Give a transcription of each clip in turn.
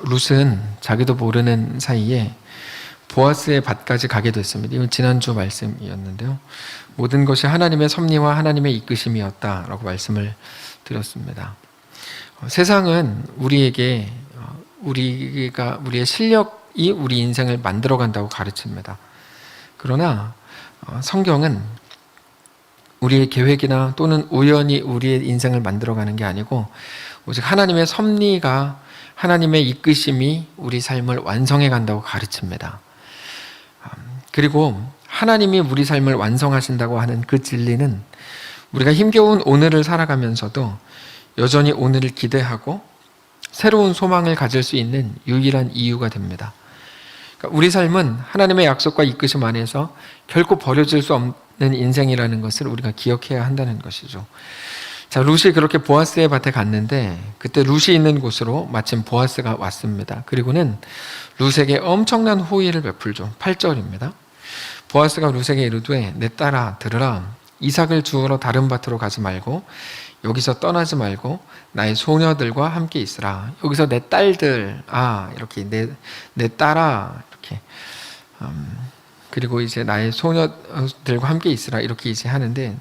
룻은 자기도 모르는 사이에 보아스의 밭까지 가게 됐습니다. 이건 지난주 말씀이었는데요. 모든 것이 하나님의 섭리와 하나님의 이끄심이었다라고 말씀을 드렸습니다. 세상은 우리에게 우리의 실력이 우리 인생을 만들어간다고 가르칩니다. 그러나 성경은 우리의 계획이나 또는 우연히 우리의 인생을 만들어가는 게 아니고 오직 하나님의 섭리가, 하나님의 이끄심이 우리 삶을 완성해 간다고 가르칩니다. 그리고 하나님이 우리 삶을 완성하신다고 하는 그 진리는 우리가 힘겨운 오늘을 살아가면서도 여전히 오늘을 기대하고 새로운 소망을 가질 수 있는 유일한 이유가 됩니다. 그러니까 우리 삶은 하나님의 약속과 이끄심 안에서 결코 버려질 수 없는 인생이라는 것을 우리가 기억해야 한다는 것이죠. 자, 룻이 그렇게 보아스의 밭에 갔는데 그때 룻이 있는 곳으로 마침 보아스가 왔습니다. 그리고는 룻에게 엄청난 호의를 베풀죠. 8절입니다. 보아스가 룻에게 이르되 내 딸아 들으라. 이삭을 주우러 다른 밭으로 가지 말고 여기서 떠나지 말고 나의 소녀들과 함께 있으라. 여기서 내 딸들, 이렇게 내 딸아, 이렇게 그리고 이제 나의 소녀들과 함께 있으라 이렇게 이제 하는데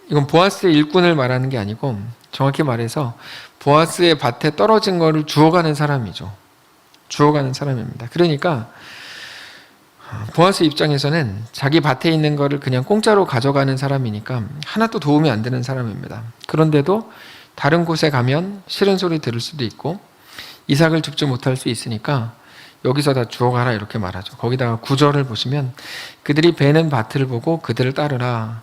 이건 보아스의 일꾼을 말하는 게 아니고 정확히 말해서 보아스의 밭에 떨어진 거를 주워가는 사람이죠. 주워가는 사람입니다. 그러니까 보아스 입장에서는 자기 밭에 있는 거를 그냥 공짜로 가져가는 사람이니까 하나도 도움이 안 되는 사람입니다. 그런데도 다른 곳에 가면 싫은 소리 들을 수도 있고 이삭을 줍지 못할 수 있으니까 여기서 다 주워가라 이렇게 말하죠. 거기다가 9절을 보시면 그들이 베는 밭을 보고 그들을 따르라.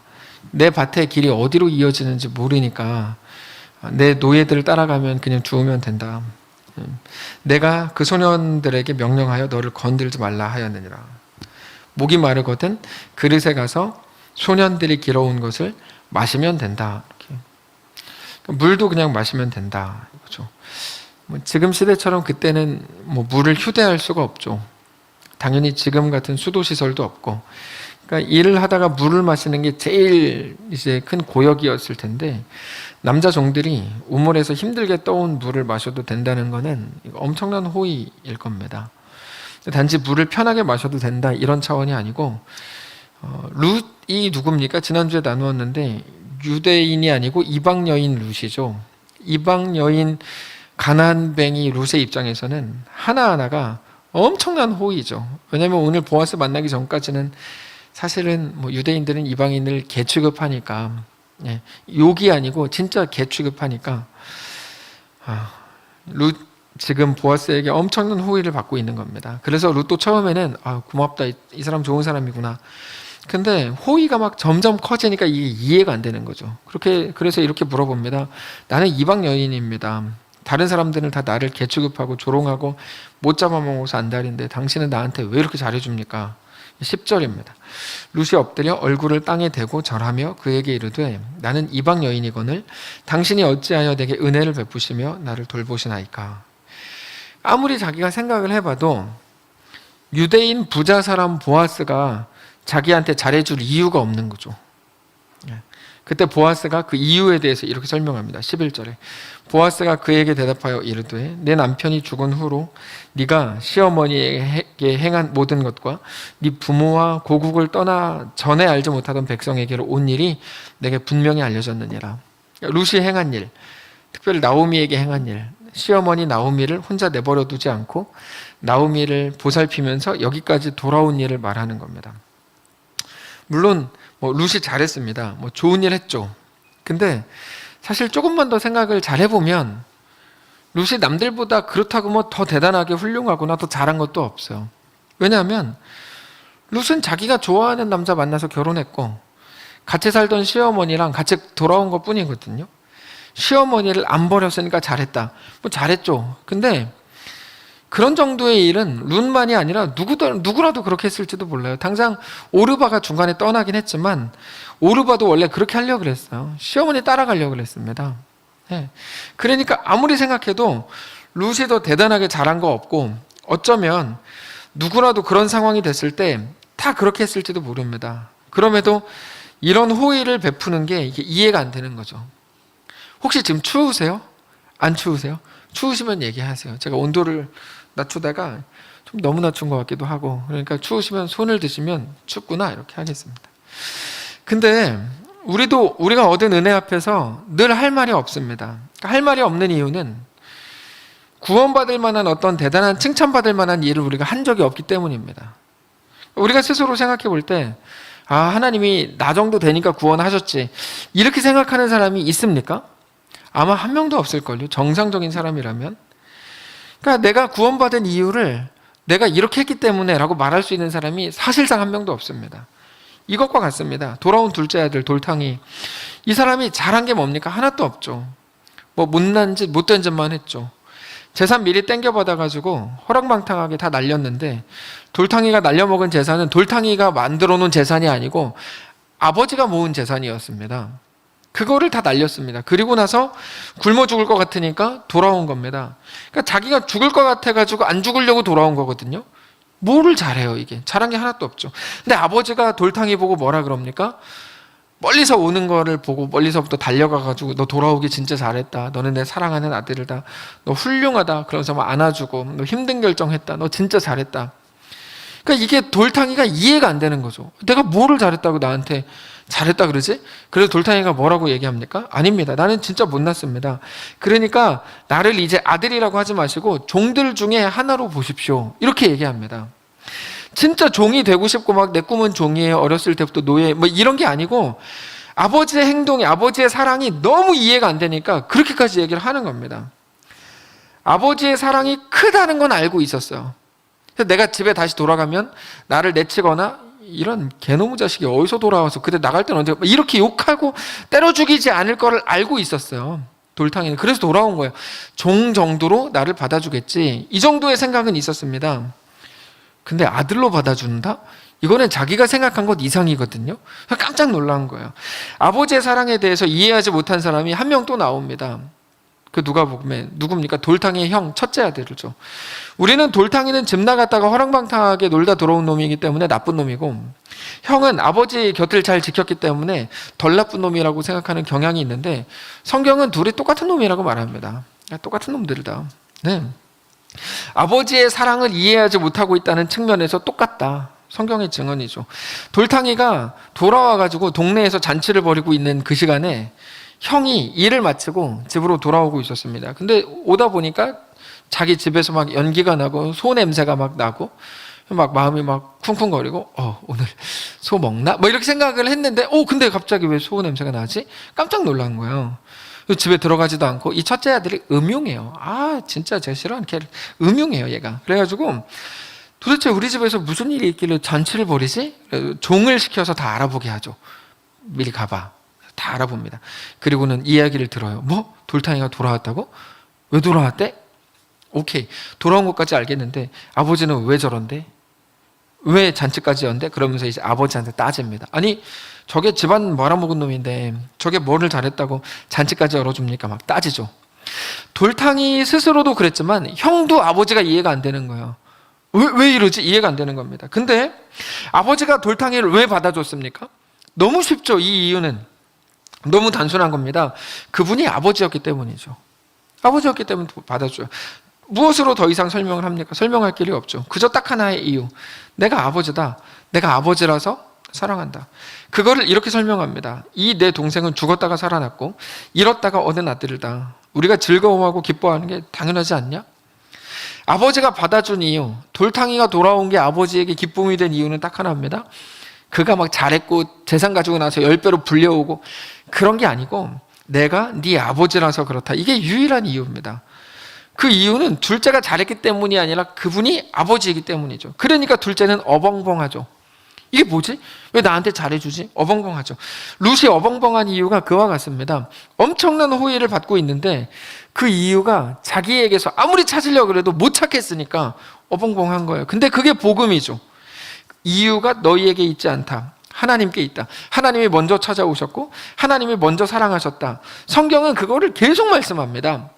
내 밭의 길이 어디로 이어지는지 모르니까 내 노예들을 따라가면 그냥 주우면 된다. 내가 그 소년들에게 명령하여 너를 건들지 말라 하였느니라. 목이 마르거든 그릇에 가서 소년들이 길어온 것을 마시면 된다. 이렇게. 물도 그냥 마시면 된다. 이거죠. 지금 시대처럼 그때는 물을 휴대할 수가 없죠. 당연히 지금 같은 수도시설도 없고. 그러니까 일을 하다가 물을 마시는 게 제일 이제 큰 고역이었을 텐데 남자 종들이 우물에서 힘들게 떠온 물을 마셔도 된다는 것은 엄청난 호의일 겁니다. 단지 물을 편하게 마셔도 된다 이런 차원이 아니고 룻이 누굽니까? 지난주에 나누었는데 유대인이 아니고 이방 여인 룻이죠. 이방 여인 가나안뱅이 룻의 입장에서는 하나하나가 엄청난 호의죠. 왜냐하면 오늘 보아스 만나기 전까지는 사실은 유대인들은 이방인을 개 취급하니까 욕이 아니고 진짜 개 취급하니까 룻 지금 보아스에게 엄청난 호의를 받고 있는 겁니다. 그래서 룻도 처음에는 고맙다, 이 사람 좋은 사람이구나. 근데 호의가 막 점점 커지니까 이게 이해가 안 되는 거죠. 그래서 이렇게 물어봅니다. 나는 이방 여인입니다. 다른 사람들은 다 나를 개 취급하고 조롱하고 못 잡아먹어서 안달인데 당신은 나한테 왜 이렇게 잘해줍니까? 10절입니다. 룻이 엎드려 얼굴을 땅에 대고 절하며 그에게 이르되 나는 이방 여인이거늘 당신이 어찌하여 내게 은혜를 베푸시며 나를 돌보시나이까. 아무리 자기가 생각을 해봐도 유대인 부자 사람 보아스가 자기한테 잘해줄 이유가 없는 거죠. 그때 보아스가 그 이유에 대해서 이렇게 설명합니다. 11절에 보아스가 그에게 대답하여 이르되 내 남편이 죽은 후로 네가 시어머니에게 행한 모든 것과 네 부모와 고국을 떠나 전에 알지 못하던 백성에게로 온 일이 내게 분명히 알려졌느니라. 룻이 행한 일, 특별히 나오미에게 행한 일, 시어머니 나오미를 혼자 내버려 두지 않고 나오미를 보살피면서 여기까지 돌아온 일을 말하는 겁니다. 물론 룻이 잘했습니다. 좋은 일 했죠. 근데 사실 조금만 더 생각을 잘 해보면 룻이 남들보다 그렇다고 더 대단하게 훌륭하거나 더 잘한 것도 없어요. 왜냐하면 룻은 자기가 좋아하는 남자 만나서 결혼했고 같이 살던 시어머니랑 같이 돌아온 것 뿐이거든요. 시어머니를 안 버렸으니까 잘했다. 잘했죠. 근데 그런 정도의 일은 룻만이 아니라 누구라도 그렇게 했을지도 몰라요. 당장 오르바가 중간에 떠나긴 했지만 오르바도 원래 그렇게 하려고 그랬어요. 시어머니 따라가려고 그랬습니다. 그러니까 아무리 생각해도 룻이 더 대단하게 잘한 거 없고 어쩌면 누구라도 그런 상황이 됐을 때 다 그렇게 했을지도 모릅니다. 그럼에도 이런 호의를 베푸는 게 이게 이해가 안 되는 거죠. 혹시 지금 추우세요? 안 추우세요? 추우시면 얘기하세요. 제가 온도를 낮추다가 좀 너무 낮춘 것 같기도 하고, 그러니까 추우시면 손을 드시면 춥구나 이렇게 하겠습니다. 근데 우리가 얻은 은혜 앞에서 늘 할 말이 없습니다. 할 말이 없는 이유는 구원받을 만한 어떤 대단한 칭찬받을 만한 일을 우리가 한 적이 없기 때문입니다. 우리가 스스로 생각해 볼 때, 하나님이 나 정도 되니까 구원하셨지, 이렇게 생각하는 사람이 있습니까? 아마 한 명도 없을걸요. 정상적인 사람이라면. 그러니까 내가 구원받은 이유를 내가 이렇게 했기 때문에 라고 말할 수 있는 사람이 사실상 한 명도 없습니다. 이것과 같습니다. 돌아온 둘째 아들 돌탕이, 이 사람이 잘한 게 뭡니까? 하나도 없죠. 뭐 못난 짓, 못된 짓만 했죠. 재산 미리 땡겨받아가지고 허랑방탕하게 다 날렸는데, 돌탕이가 날려먹은 재산은 돌탕이가 만들어 놓은 재산이 아니고 아버지가 모은 재산이었습니다. 그거를 다 날렸습니다. 그리고 나서 굶어 죽을 것 같으니까 돌아온 겁니다. 그러니까 자기가 죽을 것 같아가지고 안 죽으려고 돌아온 거거든요. 뭐를 잘해요, 이게? 잘한 게 하나도 없죠. 근데 아버지가 돌탕이 보고 뭐라 그럽니까? 멀리서 오는 거를 보고 멀리서부터 달려가가지고 너 돌아오기 진짜 잘했다. 너는 내 사랑하는 아들이다. 너 훌륭하다. 그러면서 막 안아주고, 너 힘든 결정했다. 너 진짜 잘했다. 그러니까 이게 돌탕이가 이해가 안 되는 거죠. 내가 뭐를 잘했다고 나한테 잘했다 그러지? 그래서 돌탕이가 뭐라고 얘기합니까? 아닙니다. 나는 진짜 못났습니다. 그러니까 나를 이제 아들이라고 하지 마시고 종들 중에 하나로 보십시오. 이렇게 얘기합니다. 진짜 종이 되고 싶고 막 내 꿈은 종이에요. 어렸을 때부터 노예, 뭐 이런 게 아니고 아버지의 행동이, 아버지의 사랑이 너무 이해가 안 되니까 그렇게까지 얘기를 하는 겁니다. 아버지의 사랑이 크다는 건 알고 있었어요. 그래서 내가 집에 다시 돌아가면 나를 내치거나 이런 개놈의 자식이 어디서 돌아와서 그때 나갈 때는 언제, 이렇게 욕하고 때려 죽이지 않을 거를 알고 있었어요. 돌탕이는. 그래서 돌아온 거예요. 종 정도로 나를 받아주겠지, 이 정도의 생각은 있었습니다. 근데 아들로 받아준다? 이거는 자기가 생각한 것 이상이거든요. 깜짝 놀란 거예요. 아버지의 사랑에 대해서 이해하지 못한 사람이 한 명 또 나옵니다. 그 누굽니까? 돌탕이의 형, 첫째 아들이죠. 우리는 돌탕이는 집 나갔다가 허랑방탕하게 놀다 돌아온 놈이기 때문에 나쁜 놈이고, 형은 아버지 곁을 잘 지켰기 때문에 덜 나쁜 놈이라고 생각하는 경향이 있는데, 성경은 둘이 똑같은 놈이라고 말합니다. 똑같은 놈들이다. 네. 아버지의 사랑을 이해하지 못하고 있다는 측면에서 똑같다. 성경의 증언이죠. 돌탕이가 돌아와가지고 동네에서 잔치를 벌이고 있는 그 시간에 형이 일을 마치고 집으로 돌아오고 있었습니다. 근데 오다 보니까 자기 집에서 막 연기가 나고 소 냄새가 막 나고 막 마음이 막 쿵쿵거리고, 오늘 소 먹나? 뭐 이렇게 생각을 했는데, 근데 갑자기 왜 소 냄새가 나지? 깜짝 놀란 거예요. 집에 들어가지도 않고, 이 첫째 아들이 음흉해요. 진짜 제가 싫어하는 걔, 음흉해요, 얘가. 그래가지고 도대체 우리 집에서 무슨 일이 있길래 잔치를 벌이지? 종을 시켜서 다 알아보게 하죠. 미리 가봐. 다 알아봅니다. 그리고는 이야기를 들어요. 뭐? 돌탕이가 돌아왔다고? 왜 돌아왔대? 오케이. 돌아온 것까지 알겠는데 아버지는 왜 저런데? 왜 잔치까지 연대? 그러면서 이제 아버지한테 따집니다. 아니, 저게 집안 말아먹은 놈인데 저게 뭐를 잘했다고 잔치까지 열어줍니까? 막 따지죠. 돌탕이 스스로도 그랬지만 형도 아버지가 이해가 안 되는 거예요. 왜 이러지? 이해가 안 되는 겁니다. 근데 아버지가 돌탕이를 왜 받아줬습니까? 너무 쉽죠. 이 이유는 너무 단순한 겁니다. 그분이 아버지였기 때문이죠. 아버지였기 때문에 받아줘요. 무엇으로 더 이상 설명을 합니까? 설명할 길이 없죠. 그저 딱 하나의 이유. 내가 아버지다. 내가 아버지라서 사랑한다. 그거를 이렇게 설명합니다. 이 내 동생은 죽었다가 살아났고 잃었다가 얻은 아들이다. 우리가 즐거워하고 기뻐하는 게 당연하지 않냐? 아버지가 받아준 이유, 돌탕이가 돌아온 게 아버지에게 기쁨이 된 이유는 딱 하나입니다. 그가 막 잘했고 재산 가지고 나서 10배로 불려오고 그런 게 아니고 내가 네 아버지라서 그렇다. 이게 유일한 이유입니다. 그 이유는 둘째가 잘했기 때문이 아니라 그분이 아버지이기 때문이죠. 그러니까 둘째는 어벙벙하죠. 이게 뭐지? 왜 나한테 잘해주지? 어벙벙하죠. 룻이 어벙벙한 이유가 그와 같습니다. 엄청난 호의를 받고 있는데 그 이유가 자기에게서 아무리 찾으려고 해도 못 찾겠으니까 어벙벙한 거예요. 근데 그게 복음이죠. 이유가 너희에게 있지 않다. 하나님께 있다. 하나님이 먼저 찾아오셨고 하나님이 먼저 사랑하셨다. 성경은 그거를 계속 말씀합니다.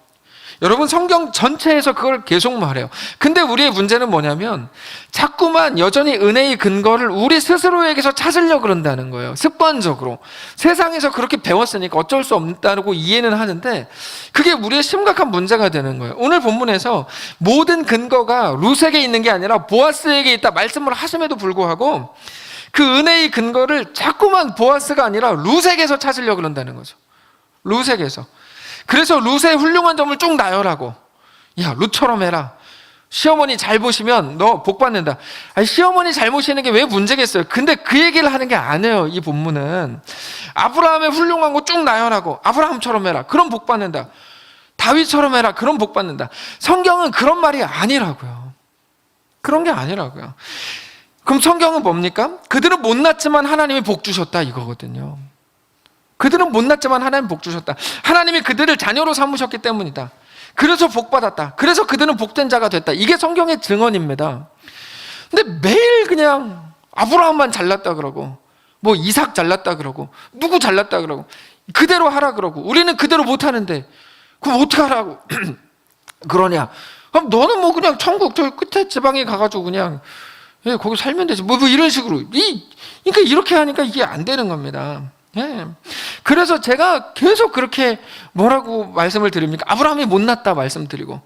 여러분 성경 전체에서 그걸 계속 말해요. 근데 우리의 문제는 뭐냐면 자꾸만 여전히 은혜의 근거를 우리 스스로에게서 찾으려고 그런다는 거예요. 습관적으로. 세상에서 그렇게 배웠으니까 어쩔 수 없다고 이해는 하는데 그게 우리의 심각한 문제가 되는 거예요. 오늘 본문에서 모든 근거가 룻에게 있는 게 아니라 보아스에게 있다 말씀을 하심에도 불구하고 그 은혜의 근거를 자꾸만 보아스가 아니라 룻에게서 찾으려고 그런다는 거죠. 룻에게서. 그래서 룻의 훌륭한 점을 쭉 나열하고, 야, 룻처럼 해라. 시어머니 잘 보시면 너 복 받는다. 아니, 시어머니 잘 보시는 게 왜 문제겠어요? 근데 그 얘기를 하는 게 아니에요, 이 본문은. 아브라함의 훌륭한 거 쭉 나열하고, 아브라함처럼 해라. 그럼 복 받는다. 다윗처럼 해라. 그럼 복 받는다. 성경은 그런 말이 아니라고요. 그런 게 아니라고요. 그럼 성경은 뭡니까? 그들은 못났지만 하나님이 복 주셨다, 이거거든요. 그들은 못났지만 하나님 복 주셨다. 하나님이 그들을 자녀로 삼으셨기 때문이다. 그래서 복 받았다. 그래서 그들은 복된 자가 됐다. 이게 성경의 증언입니다. 근데 매일 그냥 아브라함만 잘났다 그러고, 뭐 이삭 잘났다 그러고, 누구 잘났다 그러고, 그대로 하라 그러고, 우리는 그대로 못 하는데, 그럼 어떻게 하라고 그러냐? 그럼 너는 뭐 그냥 천국 저 끝에 지방에 가가지고 그냥 거기 살면 되지. 뭐 이런 식으로. 그러니까 이렇게 하니까 이게 안 되는 겁니다. 예. 그래서 제가 계속 그렇게 뭐라고 말씀을 드립니까? 아브라함이 못났다 말씀드리고,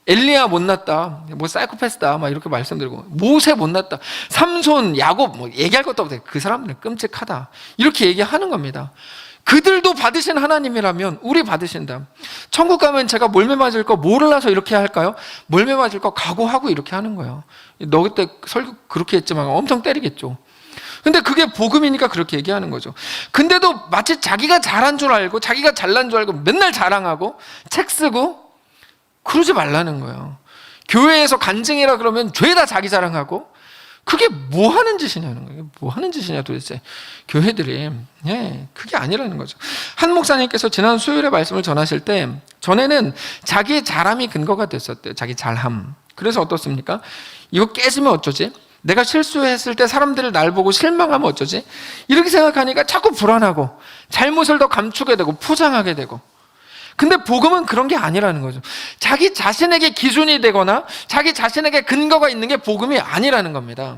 엘리야 못났다, 뭐 사이코패스다, 막 이렇게 말씀드리고, 모세 못났다, 삼손, 야곱, 뭐 얘기할 것도 없다. 그 사람들은 끔찍하다. 이렇게 얘기하는 겁니다. 그들도 받으신 하나님이라면 우리 받으신다. 천국 가면 제가 몰매 맞을 거 몰라서 이렇게 할까요? 몰매 맞을 거 각오하고 이렇게 하는 거예요. 너 그때 설교 그렇게 했지만 엄청 때리겠죠. 근데 그게 복음이니까 그렇게 얘기하는 거죠. 근데도 마치 자기가 잘한 줄 알고 자기가 잘난 줄 알고 맨날 자랑하고 책 쓰고 그러지 말라는 거예요. 교회에서 간증이라 그러면 죄다 자기 자랑하고, 그게 뭐 하는 짓이냐는 거예요. 뭐 하는 짓이냐 도대체 교회들이. 예, 그게 아니라는 거죠. 한 목사님께서 지난 수요일에 말씀을 전하실 때 전에는 자기의 잘함이 근거가 됐었대요. 자기 잘함. 그래서 어떻습니까? 이거 깨지면 어쩌지? 내가 실수했을 때 사람들을 날 보고 실망하면 어쩌지? 이렇게 생각하니까 자꾸 불안하고 잘못을 더 감추게 되고 포장하게 되고. 근데 복음은 그런 게 아니라는 거죠. 자기 자신에게 기준이 되거나 자기 자신에게 근거가 있는 게 복음이 아니라는 겁니다.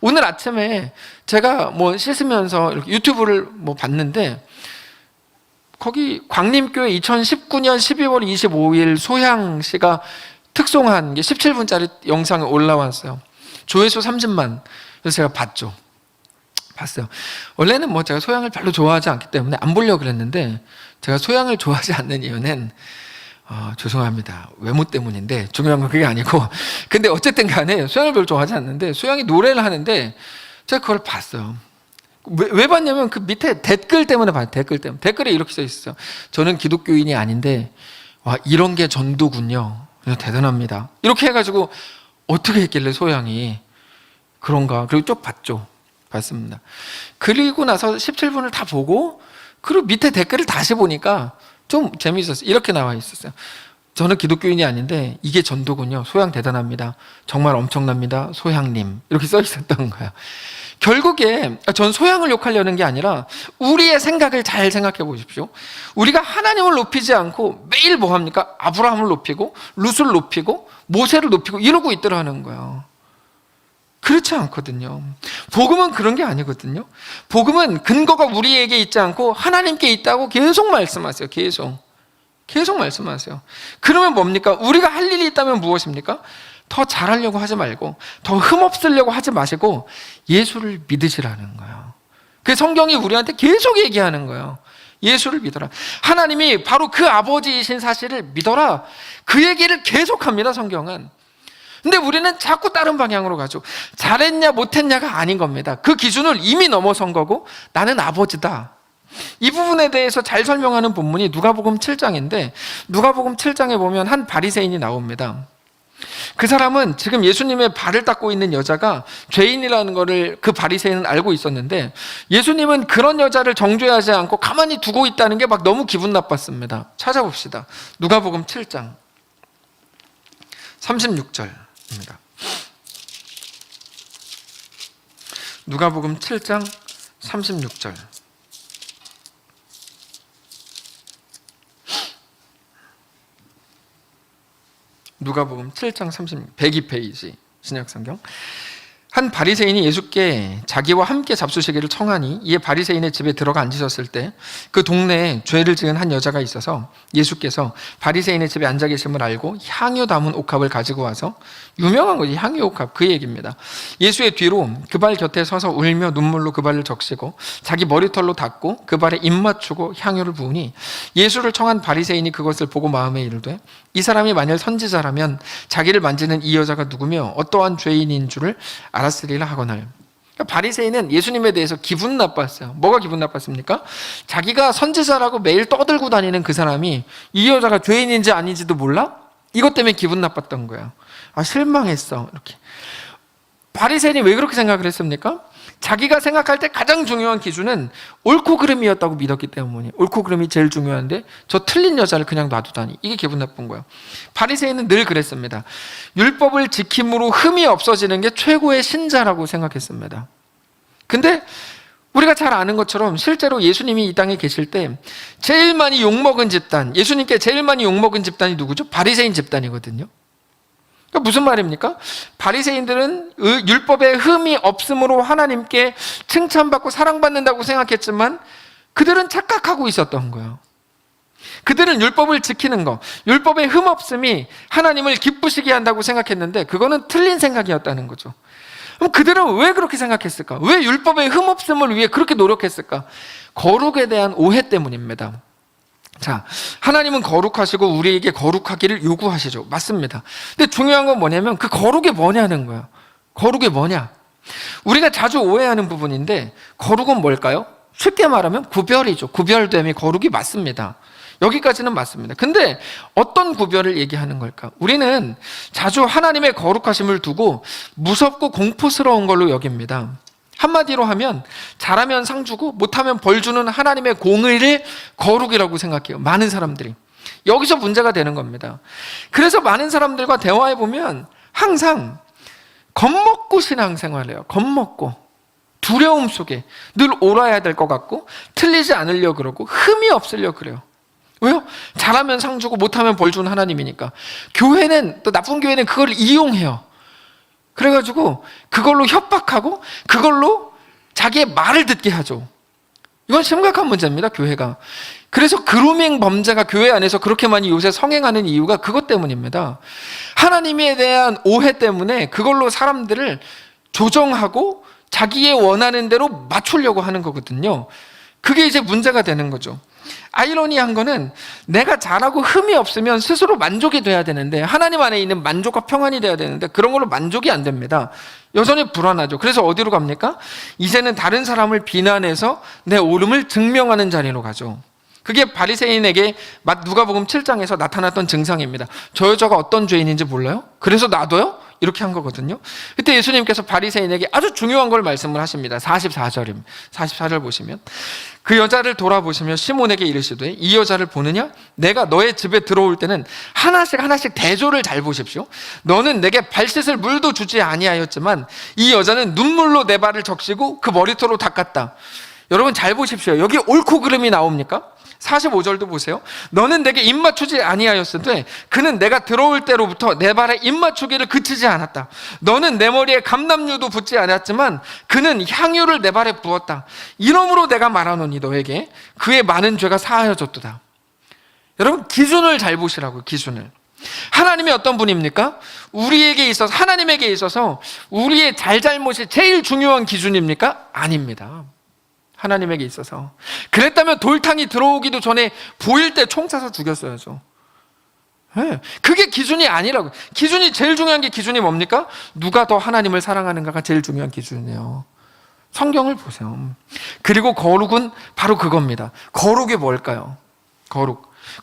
오늘 아침에 제가 뭐 씻으면서 이렇게 유튜브를 뭐 봤는데 거기 광림교회 2019년 12월 25일 소향씨가 특송한 게 17분짜리 영상이 올라왔어요. 조회수 30만. 그래서 제가 봤어요. 원래는 뭐 제가 소양을 별로 좋아하지 않기 때문에 안 보려고 그랬는데, 제가 소양을 좋아하지 않는 이유는 죄송합니다, 외모 때문인데, 중요한 건 그게 아니고, 근데 어쨌든 간에 소양을 별로 좋아하지 않는데 소양이 노래를 하는데 제가 그걸 봤어요. 왜 봤냐면 그 밑에 댓글 때문에 봐요. 댓글 때문에. 댓글에 이렇게 써 있어요. 저는 기독교인이 아닌데 와, 이런 게 전도군요. 대단합니다. 이렇게 해가지고 어떻게 했길래 소양이 그런가. 그리고 쭉 봤습니다. 그리고 나서 17분을 다 보고, 그리고 밑에 댓글을 다시 보니까 좀 재미있었어요. 이렇게 나와 있었어요. 저는 기독교인이 아닌데 이게 전도군요. 소양 대단합니다. 정말 엄청납니다. 소양님. 이렇게 써 있었던 거예요. 결국에 전 소양을 욕하려는 게 아니라 우리의 생각을 잘 생각해 보십시오. 우리가 하나님을 높이지 않고 매일 뭐 합니까? 아브라함을 높이고 룻을 높이고 모세를 높이고 이러고 있더라는 거예요. 그렇지 않거든요. 복음은 그런 게 아니거든요. 복음은 근거가 우리에게 있지 않고 하나님께 있다고 계속 말씀하세요. 계속 말씀하세요. 그러면 뭡니까? 우리가 할 일이 있다면 무엇입니까? 더 잘하려고 하지 말고 더 흠없으려고 하지 마시고 예수를 믿으시라는 거예요. 그 성경이 우리한테 계속 얘기하는 거예요. 예수를 믿어라. 하나님이 바로 그 아버지이신 사실을 믿어라. 그 얘기를 계속합니다, 성경은. 근데 우리는 자꾸 다른 방향으로 가죠. 잘했냐 못했냐가 아닌 겁니다. 그 기준을 이미 넘어선 거고 나는 아버지다. 이 부분에 대해서 잘 설명하는 본문이 누가복음 7장인데 누가복음 7장에 보면 한 바리새인이 나옵니다. 그 사람은 지금 예수님의 발을 닦고 있는 여자가 죄인이라는 것을 그 바리새인은 알고 있었는데 예수님은 그런 여자를 정죄하지 않고 가만히 두고 있다는 게 막 너무 기분 나빴습니다. 찾아봅시다. 누가복음 7장 36절입니다. 누가복음 7장 36절. 누가복음 7장 102페이지 신약성경. 한 바리새인이 예수께 자기와 함께 잡수시기를 청하니 이에 바리새인의 집에 들어가 앉으셨을 때 그 동네에 죄를 지은 한 여자가 있어서 예수께서 바리새인의 집에 앉아 계심을 알고 향유 담은 옥합을 가지고 와서, 유명한 거지, 향유 옥합, 그 얘기입니다. 예수의 뒤로 그 발 곁에 서서 울며 눈물로 그 발을 적시고 자기 머리털로 닦고 그 발에 입 맞추고 향유를 부으니, 예수를 청한 바리새인이 그것을 보고 마음에 이르되 이 사람이 만일 선지자라면 자기를 만지는 이 여자가 누구며 어떠한 죄인인 줄을 알았으리라 하거늘. 바리새인은 예수님에 대해서 기분 나빴어요. 뭐가 기분 나빴습니까? 자기가 선지자라고 매일 떠들고 다니는 그 사람이 이 여자가 죄인인지 아닌지도 몰라? 이것 때문에 기분 나빴던 거예요. 실망했어. 이렇게. 바리새인이 왜 그렇게 생각을 했습니까? 자기가 생각할 때 가장 중요한 기준은 옳고 그름이었다고 믿었기 때문이에요. 옳고 그름이 제일 중요한데 저 틀린 여자를 그냥 놔두다니, 이게 기분 나쁜 거예요. 바리새인은 늘 그랬습니다. 율법을 지킴으로 흠이 없어지는 게 최고의 신자라고 생각했습니다. 근데 우리가 잘 아는 것처럼 실제로 예수님이 이 땅에 계실 때 제일 많이 욕먹은 집단, 예수님께 제일 많이 욕먹은 집단이 누구죠? 바리새인 집단이거든요. 그러니까 무슨 말입니까? 바리새인들은 율법에 흠이 없음으로 하나님께 칭찬받고 사랑받는다고 생각했지만 그들은 착각하고 있었던 거예요. 그들은 율법을 지키는 거, 율법에 흠 없음이 하나님을 기쁘시게 한다고 생각했는데 그거는 틀린 생각이었다는 거죠. 그럼 그들은 왜 그렇게 생각했을까? 왜 율법에 흠 없음을 위해 그렇게 노력했을까? 거룩에 대한 오해 때문입니다. 자, 하나님은 거룩하시고 우리에게 거룩하기를 요구하시죠. 맞습니다. 근데 중요한 건 뭐냐면 그 거룩이 뭐냐는 거예요. 거룩이 뭐냐? 우리가 자주 오해하는 부분인데 거룩은 뭘까요? 쉽게 말하면 구별이죠. 구별됨이 거룩이 맞습니다. 여기까지는 맞습니다. 근데 어떤 구별을 얘기하는 걸까? 우리는 자주 하나님의 거룩하심을 두고 무섭고 공포스러운 걸로 여깁니다. 한마디로 하면 잘하면 상 주고 못하면 벌 주는 하나님의 공의를 거룩이라고 생각해요. 많은 사람들이. 여기서 문제가 되는 겁니다. 그래서 많은 사람들과 대화해보면 항상 겁먹고 신앙생활을 해요. 겁먹고 두려움 속에 늘 옳아야 될 것 같고 틀리지 않으려고 그러고 흠이 없으려고 그래요. 왜요? 잘하면 상 주고 못하면 벌 주는 하나님이니까. 교회는, 또 나쁜 교회는 그걸 이용해요. 그래가지고 그걸로 협박하고 그걸로 자기의 말을 듣게 하죠. 이건 심각한 문제입니다, 교회가. 그래서 그루밍 범죄가 교회 안에서 그렇게 많이 요새 성행하는 이유가 그것 때문입니다. 하나님에 대한 오해 때문에 그걸로 사람들을 조정하고 자기의 원하는 대로 맞추려고 하는 거거든요. 그게 이제 문제가 되는 거죠. 아이러니한 거는 내가 잘하고 흠이 없으면 스스로 만족이 돼야 되는데, 하나님 안에 있는 만족과 평안이 돼야 되는데 그런 걸로 만족이 안 됩니다. 여전히 불안하죠. 그래서 어디로 갑니까? 이제는 다른 사람을 비난해서 내 옳음을 증명하는 자리로 가죠. 그게 바리새인에게 누가복음 7장에서 나타났던 증상입니다. 저 여자가 어떤 죄인인지 몰라요? 그래서 놔둬요? 이렇게 한 거거든요. 그때 예수님께서 바리새인에게 아주 중요한 걸 말씀을 하십니다. 44절 보시면 그 여자를 돌아보시며 시몬에게 이르시되 이 여자를 보느냐? 내가 너의 집에 들어올 때는 하나씩 대조를 잘 보십시오. 너는 내게 발 씻을 물도 주지 아니하였지만 이 여자는 눈물로 내 발을 적시고 그 머리털로 닦았다. 여러분 잘 보십시오. 여기 옳고 그름이 나옵니까? 45절도 보세요. 너는 내게 입 맞추지 아니하였으되 그는 내가 들어올 때로부터 내 발에 입 맞추기를 그치지 않았다. 너는 내 머리에 감람유도 붓지 않았지만 그는 향유를 내 발에 부었다. 이러므로 내가 말하노니 너에게 그의 많은 죄가 사하여졌도다. 여러분 기준을 잘 보시라고요. 기준을. 하나님이 어떤 분입니까? 우리에게 있어서, 하나님에게 있어서 우리의 잘잘못이 제일 중요한 기준입니까? 아닙니다. 하나님에게 있어서. 그랬다면 돌탕이 들어오기도 전에 보일 때 총 쏴서 죽였어야죠. 네. 그게 기준이 아니라고. 기준이 제일 중요한 게 기준이 뭡니까? 누가 더 하나님을 사랑하는가가 제일 중요한 기준이에요. 성경을 보세요. 그리고 거룩은 바로 그겁니다. 거룩이 뭘까요?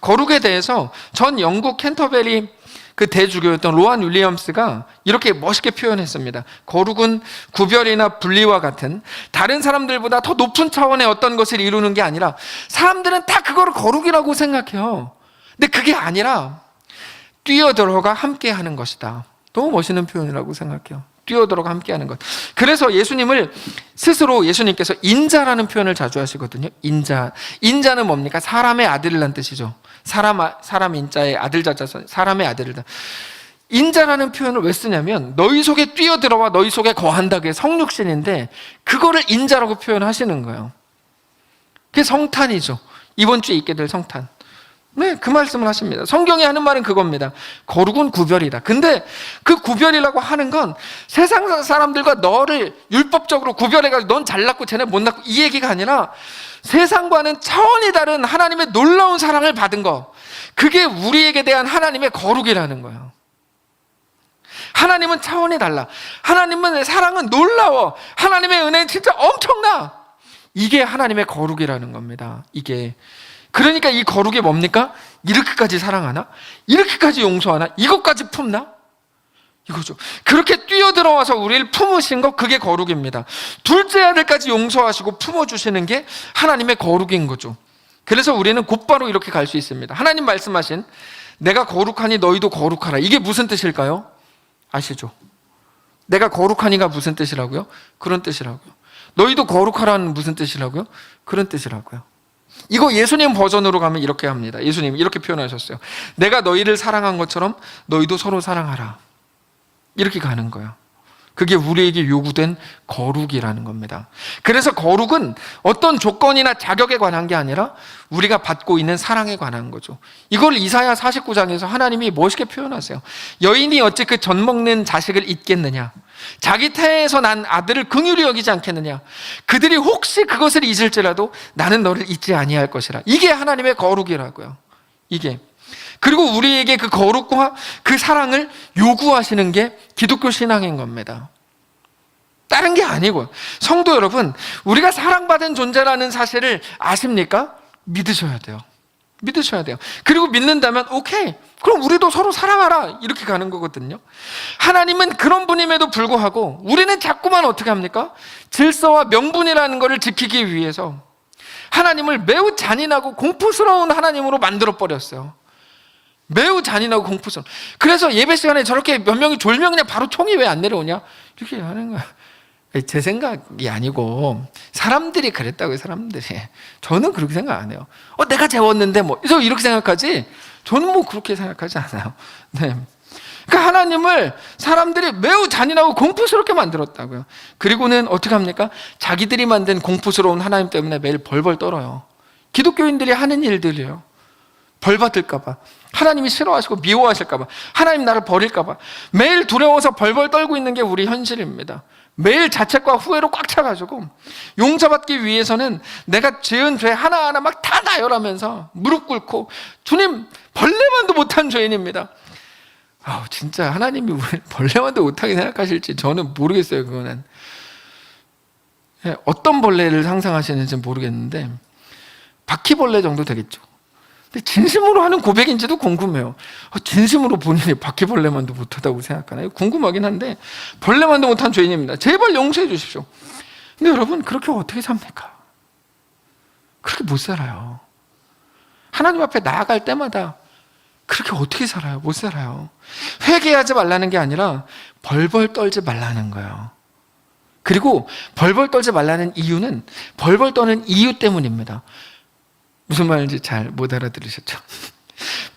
거룩에 대해서 전 영국 캔터베리 그 대주교였던 로안 윌리엄스가 이렇게 멋있게 표현했습니다. 거룩은 구별이나 분리와 같은 다른 사람들보다 더 높은 차원의 어떤 것을 이루는 게 아니라, 사람들은 다 그거를 거룩이라고 생각해요. 근데 그게 아니라 뛰어들어가 함께 하는 것이다. 너무 멋있는 표현이라고 생각해요. 뛰어들어가 함께 하는 것. 그래서 예수님을 스스로, 예수님께서 인자라는 표현을 자주 하시거든요. 인자는 뭡니까? 사람의 아들이란 뜻이죠. 사람 인자의 아들 자자서 사람의 아들이다. 인자라는 표현을 왜 쓰냐면 너희 속에 뛰어들어와 너희 속에 거한다고 해 성육신인데 그거를 인자라고 표현하시는 거예요. 그게 성탄이죠. 이번 주에 있게 될 성탄. 네, 그 말씀을 하십니다. 성경이 하는 말은 그겁니다. 거룩은 구별이다. 근데 그 구별이라고 하는 건 세상 사람들과 너를 율법적으로 구별해가지고 넌 잘났고 쟤네 못났고 이 얘기가 아니라 세상과는 차원이 다른 하나님의 놀라운 사랑을 받은 거, 그게 우리에게 대한 하나님의 거룩이라는 거예요. 하나님은 차원이 달라. 하나님은 사랑은 놀라워. 하나님의 은혜는 진짜 엄청나. 이게 하나님의 거룩이라는 겁니다. 이게. 그러니까 이 거룩이 뭡니까? 이렇게까지 사랑하나? 이렇게까지 용서하나? 이것까지 품나? 이거죠. 그렇게 뛰어들어와서 우리를 품으신 거, 그게 거룩입니다. 둘째 아들까지 용서하시고 품어주시는 게 하나님의 거룩인 거죠. 그래서 우리는 곧바로 이렇게 갈 수 있습니다. 하나님 말씀하신 내가 거룩하니 너희도 거룩하라. 이게 무슨 뜻일까요? 아시죠? 내가 거룩하니가 무슨 뜻이라고요? 그런 뜻이라고요. 너희도 거룩하라는 무슨 뜻이라고요? 그런 뜻이라고요. 이거 예수님 버전으로 가면 이렇게 합니다. 예수님 이렇게 표현하셨어요. 내가 너희를 사랑한 것처럼 너희도 서로 사랑하라. 이렇게 가는 거예요. 그게 우리에게 요구된 거룩이라는 겁니다. 그래서 거룩은 어떤 조건이나 자격에 관한 게 아니라 우리가 받고 있는 사랑에 관한 거죠. 이걸 이사야 49장에서 하나님이 멋있게 표현하세요. 여인이 어찌 그 젖 먹는 자식을 잊겠느냐? 자기 태에서 난 아들을 긍휼히 여기지 않겠느냐? 그들이 혹시 그것을 잊을지라도 나는 너를 잊지 아니할 것이라. 이게 하나님의 거룩이라고요. 이게. 그리고 우리에게 그 거룩과 그 사랑을 요구하시는 게 기독교 신앙인 겁니다. 다른 게 아니고요. 성도 여러분, 우리가 사랑받은 존재라는 사실을 아십니까? 믿으셔야 돼요. 믿으셔야 돼요. 그리고 믿는다면 오케이, 그럼 우리도 서로 사랑하라, 이렇게 가는 거거든요. 하나님은 그런 분임에도 불구하고 우리는 자꾸만 어떻게 합니까? 질서와 명분이라는 것을 지키기 위해서 하나님을 매우 잔인하고 공포스러운 하나님으로 만들어버렸어요. 매우 잔인하고 공포스러워. 그래서 예배 시간에 저렇게 몇 명이 졸면 그냥 바로 총이 왜 안 내려오냐? 이렇게 하는 거야. 제 생각이 아니고 사람들이 그랬다고요. 사람들이. 저는 그렇게 생각 안 해요. 내가 재웠는데 뭐 이렇게 생각하지, 저는 뭐 그렇게 생각하지 않아요. 네. 그러니까 하나님을 사람들이 매우 잔인하고 공포스럽게 만들었다고요. 그리고는 어떻게 합니까? 자기들이 만든 공포스러운 하나님 때문에 매일 벌벌 떨어요. 기독교인들이 하는 일들이에요. 벌 받을까봐, 하나님이 싫어하시고 미워하실까봐, 하나님 나를 버릴까봐 매일 두려워서 벌벌 떨고 있는 게 우리 현실입니다. 매일 자책과 후회로 꽉 차가지고 용서받기 위해서는 내가 지은 죄 하나하나 막 다 나열하면서 무릎 꿇고, 주님 벌레만도 못한 죄인입니다. 진짜 하나님이 우리 벌레만도 못하게 생각하실지 저는 모르겠어요. 그거는 어떤 벌레를 상상하시는지 모르겠는데 바퀴벌레 정도 되겠죠. 근데 진심으로 하는 고백인지도 궁금해요. 진심으로 본인이 바퀴벌레만도 못하다고 생각하나요? 궁금하긴 한데, 벌레만도 못한 죄인입니다. 제발 용서해 주십시오. 근데 여러분, 그렇게 어떻게 삽니까? 그렇게 못 살아요. 하나님 앞에 나아갈 때마다 그렇게 어떻게 살아요? 못 살아요. 회개하지 말라는 게 아니라 벌벌 떨지 말라는 거예요. 그리고 벌벌 떨지 말라는 이유는 벌벌 떠는 이유 때문입니다. 무슨 말인지 잘 못 알아들으셨죠?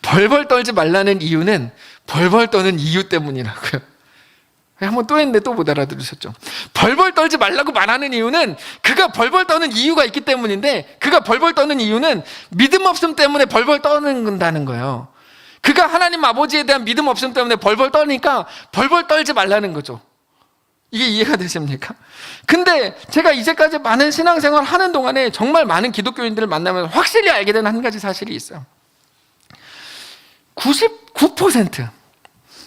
벌벌 떨지 말라는 이유는 벌벌 떠는 이유 때문이라고요. 한번 또 했는데 또 못 알아들으셨죠? 벌벌 떨지 말라고 말하는 이유는 그가 벌벌 떠는 이유가 있기 때문인데, 그가 벌벌 떠는 이유는 믿음 없음 때문에 벌벌 떠는다는 거예요. 그가 하나님 아버지에 대한 믿음 없음 때문에 벌벌 떠니까 벌벌 떨지 말라는 거죠. 이게 이해가 되십니까? 근데 제가 이제까지 많은 신앙생활 하는 동안에 정말 많은 기독교인들을 만나면서 확실히 알게 된 한 가지 사실이 있어요. 99%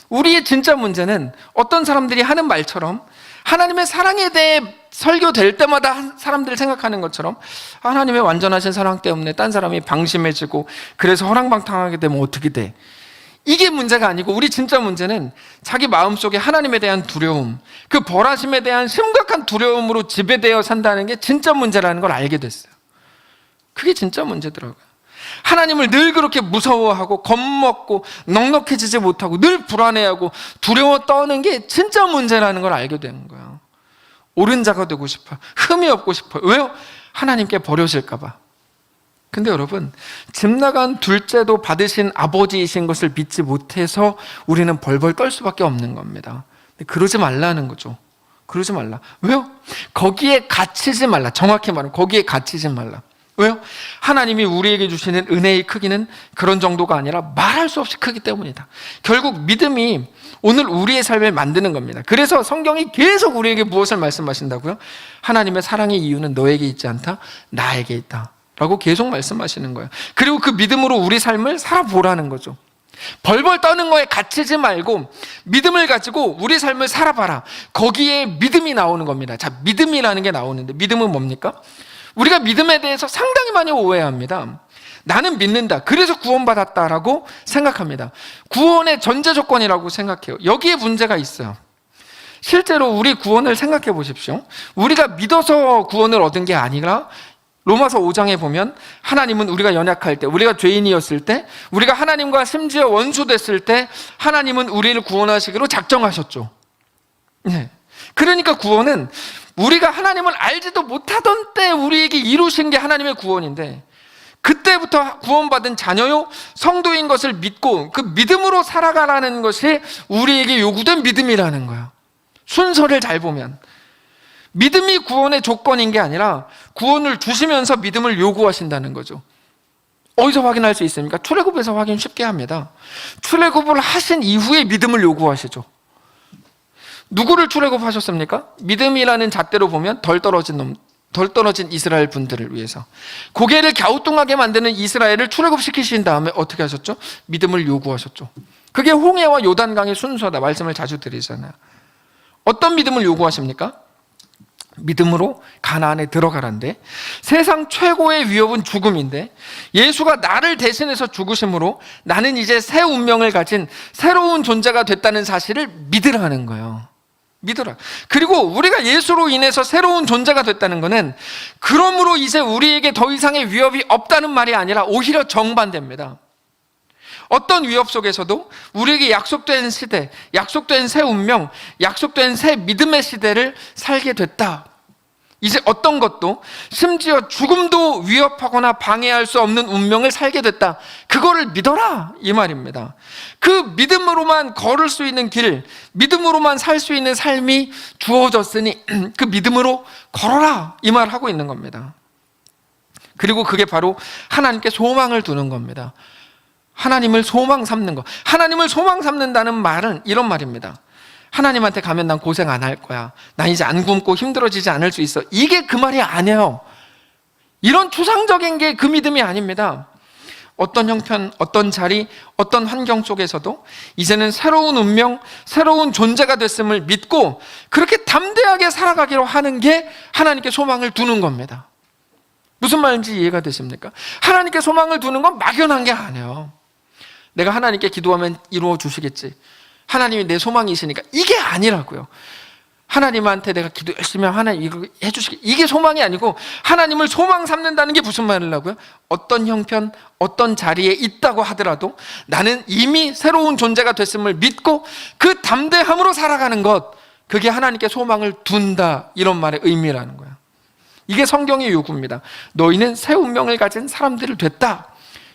우리의 진짜 문제는 어떤 사람들이 하는 말처럼 하나님의 사랑에 대해 설교될 때마다 사람들이 생각하는 것처럼 하나님의 완전하신 사랑 때문에 딴 사람이 방심해지고 그래서 허랑방탕하게 되면 어떻게 돼? 이게 문제가 아니고, 우리 진짜 문제는 자기 마음속에 하나님에 대한 두려움, 그 벌하심에 대한 심각한 두려움으로 지배되어 산다는 게 진짜 문제라는 걸 알게 됐어요. 그게 진짜 문제더라고요. 하나님을 늘 그렇게 무서워하고 겁먹고 넉넉해지지 못하고 늘 불안해하고 두려워 떠는 게 진짜 문제라는 걸 알게 되는 거예요. 옳은 자가 되고 싶어요. 흠이 없고 싶어요. 왜요? 하나님께 버려질까 봐. 근데 여러분, 집 나간 둘째도 받으신 아버지이신 것을 믿지 못해서 우리는 벌벌 떨 수밖에 없는 겁니다. 그러지 말라는 거죠. 그러지 말라. 왜요? 거기에 갇히지 말라. 정확히 말하면 거기에 갇히지 말라. 왜요? 하나님이 우리에게 주시는 은혜의 크기는 그런 정도가 아니라 말할 수 없이 크기 때문이다. 결국 믿음이 오늘 우리의 삶을 만드는 겁니다. 그래서 성경이 계속 우리에게 무엇을 말씀하신다고요? 하나님의 사랑의 이유는 너에게 있지 않다, 나에게 있다 라고 계속 말씀하시는 거예요. 그리고 그 믿음으로 우리 삶을 살아보라는 거죠. 벌벌 떠는 거에 갇히지 말고 믿음을 가지고 우리 삶을 살아봐라. 거기에 믿음이 나오는 겁니다. 자, 믿음이라는 게 나오는데 믿음은 뭡니까? 우리가 믿음에 대해서 상당히 많이 오해합니다. 나는 믿는다, 그래서 구원받았다라고 생각합니다. 구원의 전제 조건이라고 생각해요. 여기에 문제가 있어요. 실제로 우리 구원을 생각해 보십시오. 우리가 믿어서 구원을 얻은 게 아니라 로마서 5장에 보면 하나님은 우리가 연약할 때, 우리가 죄인이었을 때, 우리가 하나님과 심지어 원수됐을 때 하나님은 우리를 구원하시기로 작정하셨죠. 네. 그러니까 구원은 우리가 하나님을 알지도 못하던 때 우리에게 이루신 게 하나님의 구원인데, 그때부터 구원받은 자녀요 성도인 것을 믿고 그 믿음으로 살아가라는 것이 우리에게 요구된 믿음이라는 거예요. 순서를 잘 보면 믿음이 구원의 조건인 게 아니라 구원을 주시면서 믿음을 요구하신다는 거죠. 어디서 확인할 수 있습니까? 출애굽에서 확인 쉽게 합니다. 출애굽을 하신 이후에 믿음을 요구하시죠. 누구를 출애굽하셨습니까? 믿음이라는 잣대로 보면 덜 떨어진 이스라엘 분들을 위해서, 고개를 갸우뚱하게 만드는 이스라엘을 출애굽시키신 다음에 어떻게 하셨죠? 믿음을 요구하셨죠. 그게 홍해와 요단강의 순서다 말씀을 자주 드리잖아요. 어떤 믿음을 요구하십니까? 믿음으로 가나안에 들어가란데, 세상 최고의 위협은 죽음인데 예수가 나를 대신해서 죽으심으로 나는 이제 새 운명을 가진 새로운 존재가 됐다는 사실을 믿으라는 거예요. 믿어라. 그리고 우리가 예수로 인해서 새로운 존재가 됐다는 것은 그러므로 이제 우리에게 더 이상의 위협이 없다는 말이 아니라 오히려 정반대입니다. 어떤 위협 속에서도 우리에게 약속된 시대, 약속된 새 운명, 약속된 새 믿음의 시대를 살게 됐다. 이제 어떤 것도, 심지어 죽음도 위협하거나 방해할 수 없는 운명을 살게 됐다. 그거를 믿어라 이 말입니다. 그 믿음으로만 걸을 수 있는 길, 믿음으로만 살 수 있는 삶이 주어졌으니 그 믿음으로 걸어라 이 말 하고 있는 겁니다. 그리고 그게 바로 하나님께 소망을 두는 겁니다. 하나님을 소망 삼는 것. 하나님을 소망 삼는다는 말은 이런 말입니다. 하나님한테 가면 난 고생 안 할 거야, 난 이제 안 굶고 힘들어지지 않을 수 있어, 이게 그 말이 아니에요. 이런 추상적인 게 그 믿음이 아닙니다. 어떤 형편, 어떤 자리, 어떤 환경 속에서도 이제는 새로운 운명, 새로운 존재가 됐음을 믿고 그렇게 담대하게 살아가기로 하는 게 하나님께 소망을 두는 겁니다. 무슨 말인지 이해가 되십니까? 하나님께 소망을 두는 건 막연한 게 아니에요. 내가 하나님께 기도하면 이루어 주시겠지, 하나님이 내 소망이시니까, 이게 아니라고요. 하나님한테 내가 기도 열심히 하면 하나님 이거 해주시겠지, 이게 소망이 아니고 하나님을 소망 삼는다는 게 무슨 말이라고요? 어떤 형편, 어떤 자리에 있다고 하더라도 나는 이미 새로운 존재가 됐음을 믿고 그 담대함으로 살아가는 것, 그게 하나님께 소망을 둔다, 이런 말의 의미라는 거예요. 이게 성경의 요구입니다. 너희는 새 운명을 가진 사람들을 됐다.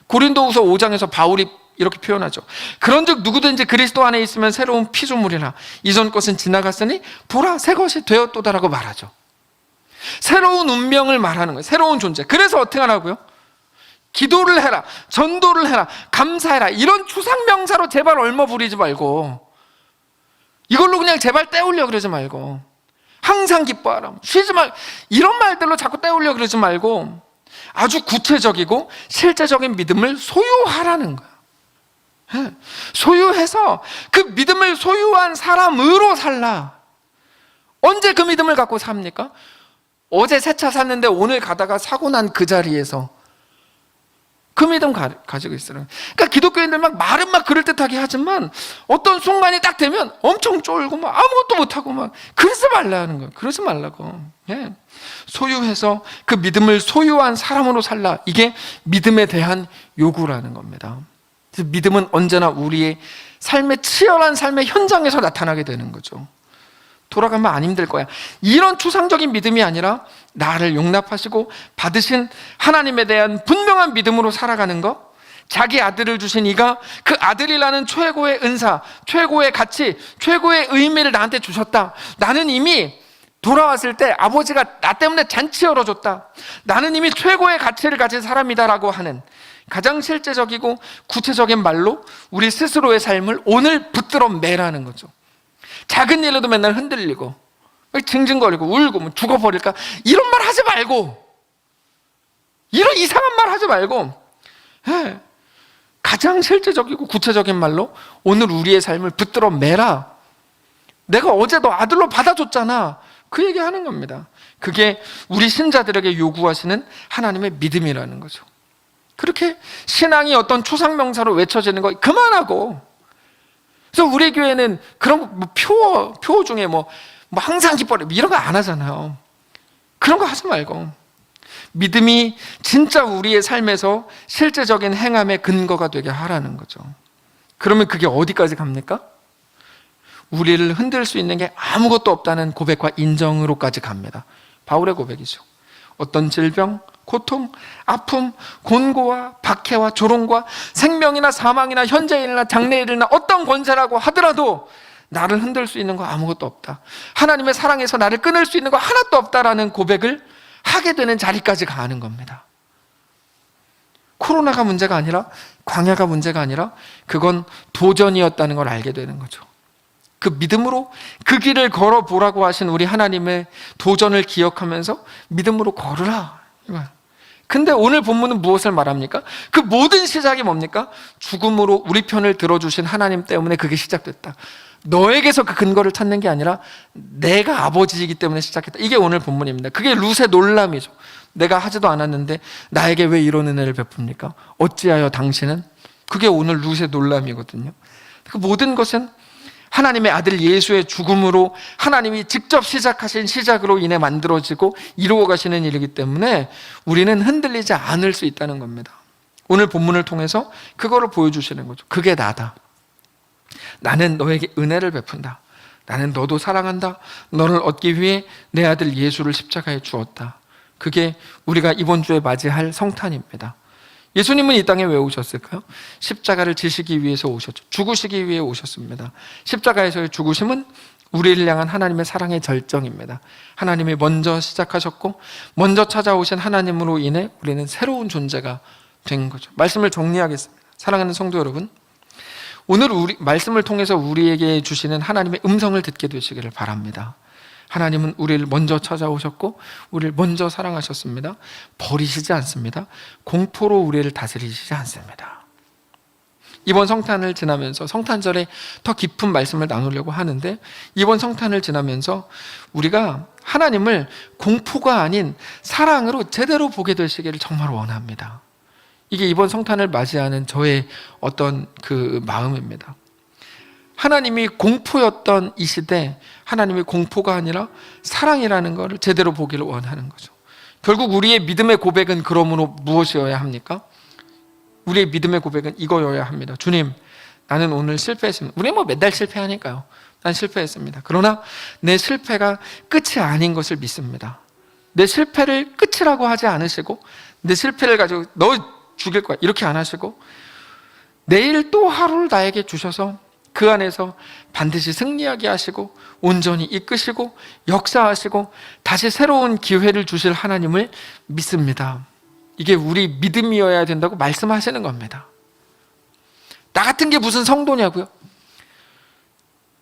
고린도후서 5장에서 바울이 이렇게 표현하죠. 그런즉 누구든지 그리스도 안에 있으면 새로운 피조물이라, 이전 것은 지나갔으니 보라 새 것이 되었도다라고 말하죠. 새로운 운명을 말하는 거예요. 새로운 존재. 그래서 어떻게 하라고요? 기도를 해라, 전도를 해라, 감사해라, 이런 추상명사로 제발 얼마 부리지 말고, 이걸로 그냥 제발 때우려 그러지 말고, 항상 기뻐하라, 쉬지 말, 이런 말들로 자꾸 때우려 그러지 말고 아주 구체적이고 실제적인 믿음을 소유하라는 거예요. 소유해서 그 믿음을 소유한 사람으로 살라. 언제 그 믿음을 갖고 삽니까? 어제 새 차 샀는데 오늘 가다가 사고 난 그 자리에서 그 믿음 가지고 있어요. 그러니까 기독교인들 말은 그럴듯하게 하지만 어떤 순간이 딱 되면 엄청 쫄고 아무것도 못하고 그러지 말라는 거예요. 그러지 말라고. 예. 소유해서 그 믿음을 소유한 사람으로 살라. 이게 믿음에 대한 요구라는 겁니다. 믿음은 언제나 우리의 삶의 치열한 삶의 현장에서 나타나게 되는 거죠. 돌아가면 안 힘들 거야. 이런 추상적인 믿음이 아니라 나를 용납하시고 받으신 하나님에 대한 분명한 믿음으로 살아가는 것. 자기 아들을 주신 이가 그 아들이라는 최고의 은사, 최고의 가치, 최고의 의미를 나한테 주셨다. 나는 이미 돌아왔을 때 아버지가 나 때문에 잔치 열어줬다. 나는 이미 최고의 가치를 가진 사람이다라고 하는 가장 실제적이고 구체적인 말로 우리 스스로의 삶을 오늘 붙들어 매라는 거죠. 작은 일로도 맨날 흔들리고 징징거리고 울고 뭐 죽어버릴까 이런 말 하지 말고, 이런 이상한 말 하지 말고, 가장 실제적이고 구체적인 말로 오늘 우리의 삶을 붙들어 매라. 내가 어제 너 아들로 받아줬잖아. 그 얘기하는 겁니다. 그게 우리 신자들에게 요구하시는 하나님의 믿음이라는 거죠. 그렇게 신앙이 어떤 초상명사로 외쳐지는 거 그만하고, 그래서 우리 교회는 그런 뭐 표 중에 뭐 항상 기뻐해 이런 거 안 하잖아요. 그런 거 하지 말고 믿음이 진짜 우리의 삶에서 실제적인 행함의 근거가 되게 하라는 거죠. 그러면 그게 어디까지 갑니까? 우리를 흔들 수 있는 게 아무것도 없다는 고백과 인정으로까지 갑니다. 바울의 고백이죠. 어떤 질병, 고통, 아픔, 곤고와 박해와 조롱과 생명이나 사망이나 현재일이나 장래일이나 어떤 권세라고 하더라도 나를 흔들 수 있는 거 아무것도 없다. 하나님의 사랑에서 나를 끊을 수 있는 거 하나도 없다라는 고백을 하게 되는 자리까지 가는 겁니다. 코로나가 문제가 아니라, 광야가 문제가 아니라 그건 도전이었다는 걸 알게 되는 거죠. 그 믿음으로 그 길을 걸어보라고 하신 우리 하나님의 도전을 기억하면서 믿음으로 걸으라. 근데 오늘 본문은 무엇을 말합니까? 그 모든 시작이 뭡니까? 죽음으로 우리 편을 들어주신 하나님 때문에 그게 시작됐다. 너에게서 그 근거를 찾는 게 아니라 내가 아버지이기 때문에 시작했다. 이게 오늘 본문입니다. 그게 룻의 놀람이죠. 내가 하지도 않았는데 나에게 왜 이런 은혜를 베풉니까? 어찌하여 당신은? 그게 오늘 룻의 놀람이거든요. 그 모든 것은 하나님의 아들 예수의 죽음으로 하나님이 직접 시작하신 시작으로 인해 만들어지고 이루어 가시는 일이기 때문에 우리는 흔들리지 않을 수 있다는 겁니다. 오늘 본문을 통해서 그거를 보여주시는 거죠. 그게 나다. 나는 너에게 은혜를 베푼다. 나는 너도 사랑한다. 너를 얻기 위해 내 아들 예수를 십자가에 주었다. 그게 우리가 이번 주에 맞이할 성탄입니다. 예수님은 이 땅에 왜 오셨을까요? 십자가를 지시기 위해서 오셨죠. 죽으시기 위해 오셨습니다. 십자가에서의 죽으심은 우리를 향한 하나님의 사랑의 절정입니다. 하나님이 먼저 시작하셨고 먼저 찾아오신 하나님으로 인해 우리는 새로운 존재가 된 거죠. 말씀을 정리하겠습니다. 사랑하는 성도 여러분, 오늘 말씀을 통해서 우리에게 주시는 하나님의 음성을 듣게 되시기를 바랍니다. 하나님은 우리를 먼저 찾아오셨고 우리를 먼저 사랑하셨습니다. 버리시지 않습니다. 공포로 우리를 다스리시지 않습니다. 이번 성탄을 지나면서 성탄절에 더 깊은 말씀을 나누려고 하는데, 이번 성탄을 지나면서 우리가 하나님을 공포가 아닌 사랑으로 제대로 보게 되시기를 정말 원합니다. 이게 이번 성탄을 맞이하는 저의 어떤 그 마음입니다. 하나님이 공포였던 이 시대, 하나님이 공포가 아니라 사랑이라는 것을 제대로 보기를 원하는 거죠. 결국 우리의 믿음의 고백은 그러므로 무엇이어야 합니까? 우리의 믿음의 고백은 이거여야 합니다. 주님, 나는 오늘 실패했습니다. 우리 뭐 맨날 실패하니까요. 난 실패했습니다. 그러나 내 실패가 끝이 아닌 것을 믿습니다. 내 실패를 끝이라고 하지 않으시고 내 실패를 가지고 너 죽일 거야 이렇게 안 하시고 내일 또 하루를 나에게 주셔서 그 안에서 반드시 승리하게 하시고 온전히 이끄시고 역사하시고 다시 새로운 기회를 주실 하나님을 믿습니다. 이게 우리 믿음이어야 된다고 말씀하시는 겁니다. 나 같은 게 무슨 성도냐고요?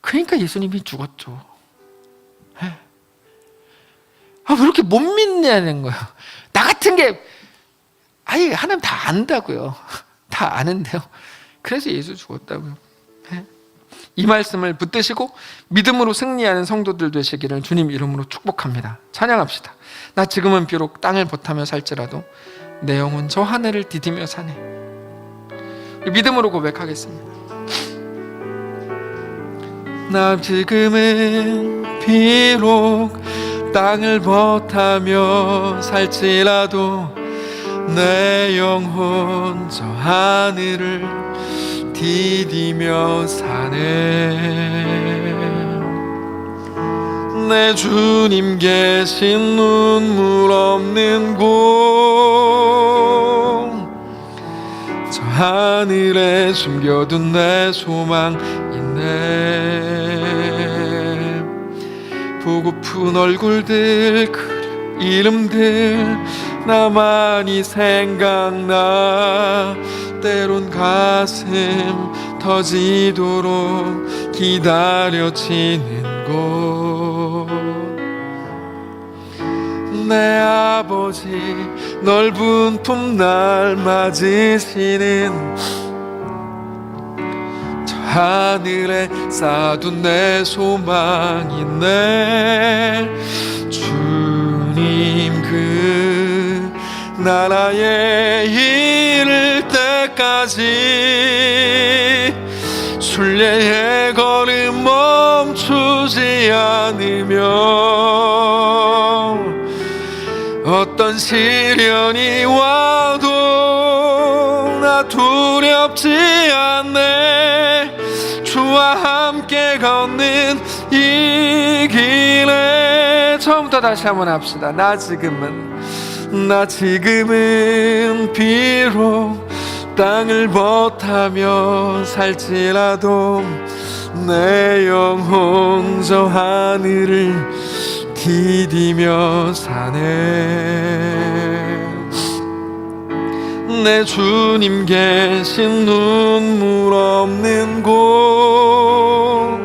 그러니까 예수님이 죽었죠. 왜 이렇게 못 믿냐는 거예요. 나 같은 게 하나님 다 안다고요. 다 아는데요. 그래서 예수 죽었다고요. 이 말씀을 붙드시고 믿음으로 승리하는 성도들 되시기를 주님 이름으로 축복합니다. 찬양합시다. 나 지금은 비록 땅을 버타며 살지라도 내 영혼 저 하늘을 디디며 사네. 믿음으로 고백하겠습니다. 나 지금은 비록 땅을 버타며 살지라도 내 영혼 저 하늘을 디디며 사네. 내 주님 계신 눈물 없는 곳, 저 하늘에 숨겨둔 내 소망 있네. 보고픈 얼굴들, 그 이름들 나만이 생각나. 때론 가슴 터지도록 기다려지는 곳, 내 아버지 넓은 품 날 맞으시는 저 하늘에 쌓아둔 내 소망 있네. 주님 그 나라에 이를 때까지 순례의 걸음 멈추지 않으며, 어떤 시련이 와도 나 두렵지 않네. 주와 함께 걷는 이 길에. 처음부터 다시 한번 합시다. 나 지금은 비록 땅을 벗하며 살지라도 내 영혼 저 하늘을 디디며 사네. 내 주님 계신 눈물 없는 곳,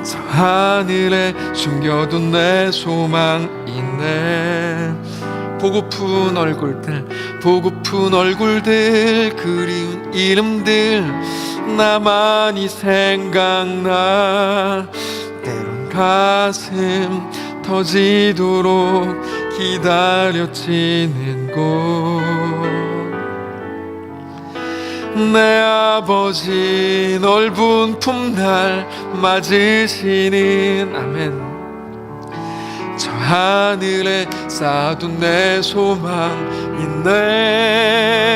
저 하늘에 숨겨둔 내 소망 있네. 보고픈 얼굴들, 그리운 이름들 나만이 생각나. 때론 가슴 터지도록 기다려지는 곳, 내 아버지 넓은 품 날 맞으시는, 아멘, 저 하늘에 쌓아둔 내 소망 있네.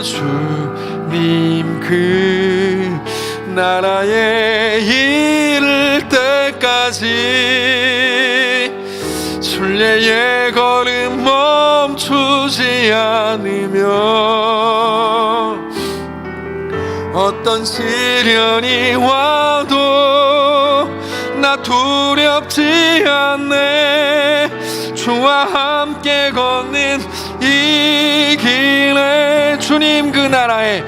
주님 그 나라에 이를 때까지 순례의 걸음 멈추지 않으며, 어떤 시련이 와도 나 두렵지 않네. 주와 함께 걷는 이 길에 주님 그 나라에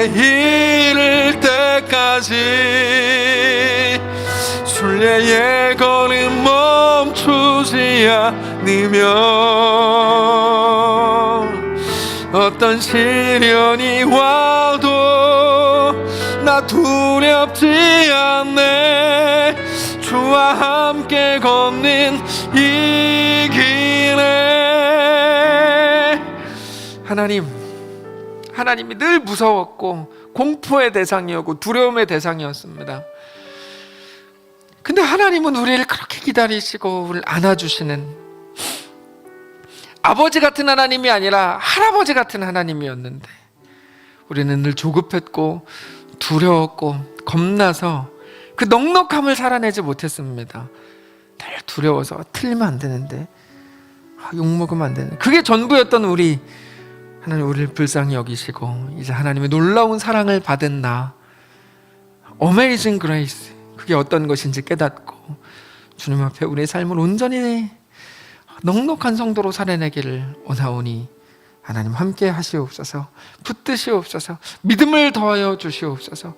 이를 때까지 순례의 걸음 멈추지 않으며, 어떤 시련이 와도 나 두렵지 않네. 주와 함께 걷는 이 길에. 하나님이 늘 무서웠고 공포의 대상이었고 두려움의 대상이었습니다. 근데 하나님은 우리를 그렇게 기다리시고 우리를 안아주시는 아버지 같은 하나님이 아니라 할아버지 같은 하나님이었는데, 우리는 늘 조급했고 두려웠고 겁나서 그 넉넉함을 살아내지 못했습니다. 늘 두려워서 틀리면 안 되는데, 욕먹으면 안 되는데, 그게 전부였던 우리. 하나님 우리를 불쌍히 여기시고 이제 하나님의 놀라운 사랑을 받은 나, Amazing Grace, 그게 어떤 것인지 깨닫고 주님 앞에 우리의 삶을 온전히 넉넉한 성도로 살아내기를 원하오니 하나님 함께 하시옵소서. 붙드시옵소서. 믿음을 더하여 주시옵소서.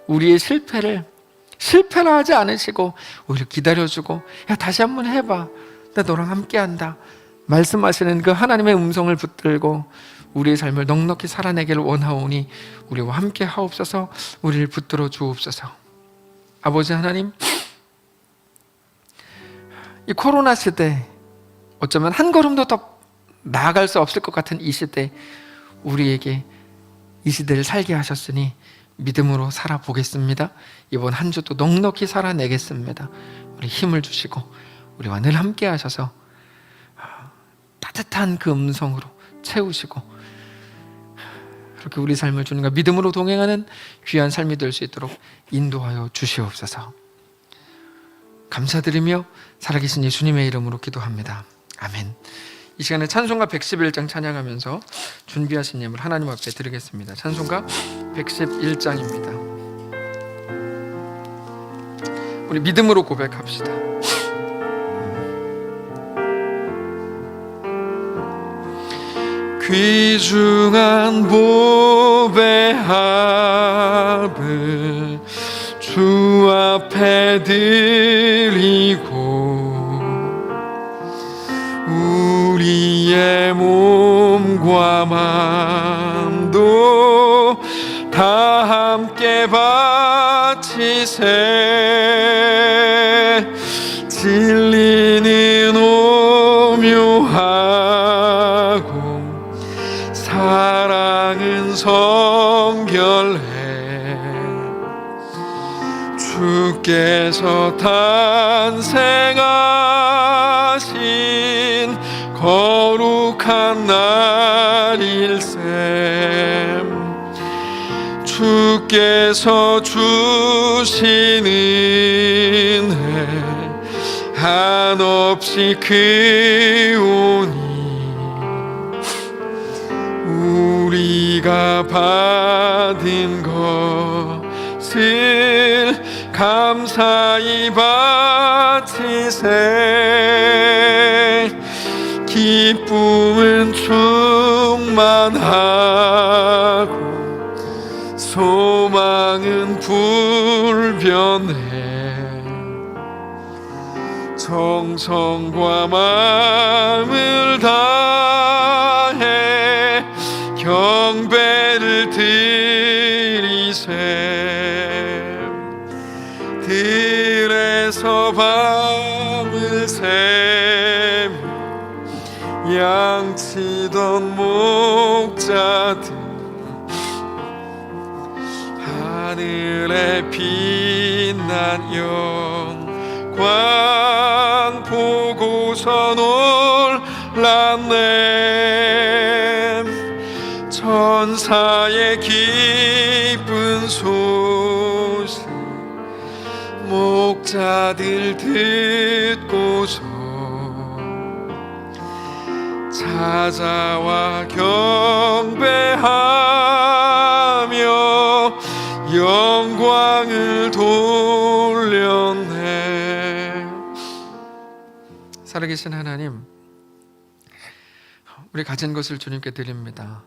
우리의 실패를 하지 않으시고 오히려 기다려주고, 야 다시 한번 해봐, 나 너랑 함께한다 말씀하시는 그 하나님의 음성을 붙들고 우리의 삶을 넉넉히 살아내기를 원하오니 우리와 함께 하옵소서. 우리를 붙들어 주옵소서. 아버지 하나님, 이 코로나 시대, 어쩌면 한 걸음도 더 나아갈 수 없을 것 같은 이 시대, 우리에게 이 시대를 살게 하셨으니 믿음으로 살아보겠습니다. 이번 한 주도 넉넉히 살아내겠습니다. 우리 힘을 주시고 우리와 늘 함께 하셔서 따뜻한 그 음성으로 채우시고 그렇게 우리 삶을 주님과 믿음으로 동행하는 귀한 삶이 될 수 있도록 인도하여 주시옵소서. 감사드리며 살아계신 예수님의 이름으로 기도합니다. 아멘. 이 시간에 찬송가 111장 찬양하면서 준비하신 예물 하나님 앞에 드리겠습니다. 찬송가 111장입니다. 우리 믿음으로 고백합시다. 귀중한 보배 합을 주 앞에 드리고 우리의 몸과 마음도 다 함께 바치세. 진리는 오묘하고 사랑은 성결해. 주께서 탄생하신 거룩한 날일셈. 주께서 주신 은혜 한없이 크오니 우리가 받은 것을 감사히 바치세. 기쁨은 충만하고 소망은 불변해. 정성과 마음을 다해 경배를 드리세. 들에서 밤을 새며 양치던 목자들 하늘에 빛난 영광 보고서 놀랐네. 천사의 기쁜 소식 목자들 듣고서 찾아와 경배하며 영광을 돌렸네. 살아계신 하나님, 우리 가진 것을 주님께 드립니다.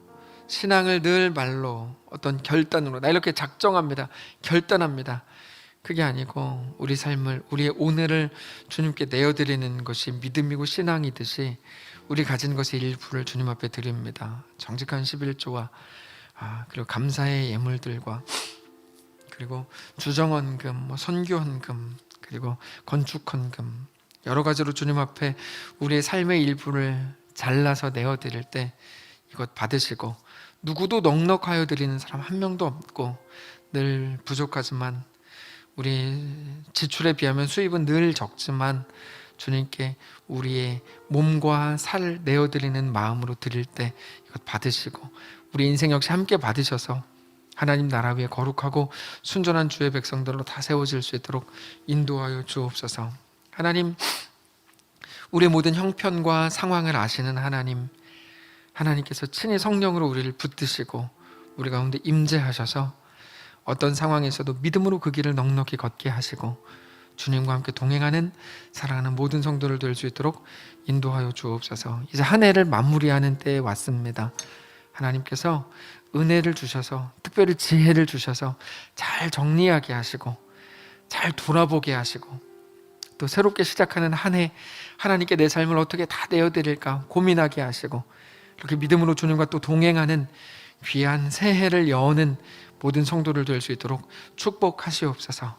신앙을 늘 말로 어떤 결단으로 나 이렇게 작정합니다, 결단합니다. 그게 아니고 우리 삶을, 우리의 오늘을 주님께 내어드리는 것이 믿음이고 신앙이듯이 우리 가진 것의 일부를 주님 앞에 드립니다. 정직한 11조와 그리고 감사의 예물들과 그리고 주정헌금, 선교헌금, 그리고 건축헌금, 여러 가지로 주님 앞에 우리의 삶의 일부를 잘라서 내어드릴 때 이것 받으시고, 누구도 넉넉하여 드리는 사람 한 명도 없고 늘 부족하지만 우리 지출에 비하면 수입은 늘 적지만 주님께 우리의 몸과 살을 내어드리는 마음으로 드릴 때 이것 받으시고, 우리 인생 역시 함께 받으셔서 하나님 나라 위에 거룩하고 순전한 주의 백성들로 다 세워질 수 있도록 인도하여 주옵소서. 하나님, 우리의 모든 형편과 상황을 아시는 하나님, 하나님께서 친히 성령으로 우리를 붙드시고 우리 가운데 임재하셔서 어떤 상황에서도 믿음으로 그 길을 넉넉히 걷게 하시고 주님과 함께 동행하는 사랑하는 모든 성도를 될 수 있도록 인도하여 주옵소서. 이제 한 해를 마무리하는 때에 왔습니다. 하나님께서 은혜를 주셔서, 특별히 지혜를 주셔서 잘 정리하게 하시고 잘 돌아보게 하시고 또 새롭게 시작하는 한 해 하나님께 내 삶을 어떻게 다 내어드릴까 고민하게 하시고 이렇게 믿음으로 주님과 또 동행하는 귀한 새해를 여는 모든 성도를 될 수 있도록 축복하시옵소서.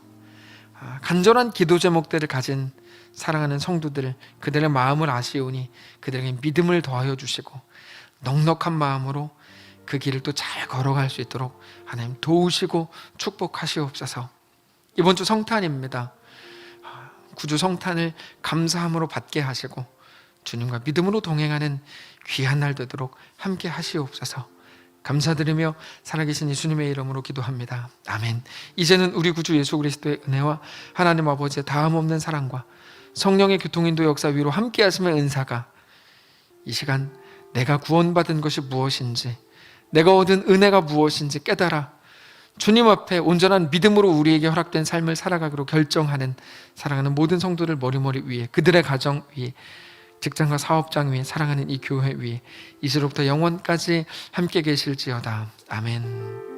간절한 기도 제목들을 가진 사랑하는 성도들, 그들의 마음을 아시오니 그들에게 믿음을 더하여 주시고 넉넉한 마음으로 그 길을 또 잘 걸어갈 수 있도록 하나님 도우시고 축복하시옵소서. 이번 주 성탄입니다. 구주 성탄을 감사함으로 받게 하시고 주님과 믿음으로 동행하는 귀한 날 되도록 함께 하시옵소서. 감사드리며 살아계신 예수님의 이름으로 기도합니다. 아멘. 이제는 우리 구주 예수 그리스도의 은혜와 하나님 아버지의 다함없는 사랑과 성령의 교통인도 역사 위로 함께 하심의 은사가 이 시간 내가 구원받은 것이 무엇인지, 내가 얻은 은혜가 무엇인지 깨달아 주님 앞에 온전한 믿음으로 우리에게 허락된 삶을 살아가기로 결정하는 사랑하는 모든 성도들 머리머리 위에, 그들의 가정 위에, 직장과 사업장 위에, 사랑하는 이 교회 위에 이제로부터 영원까지 함께 계실지어다. 아멘.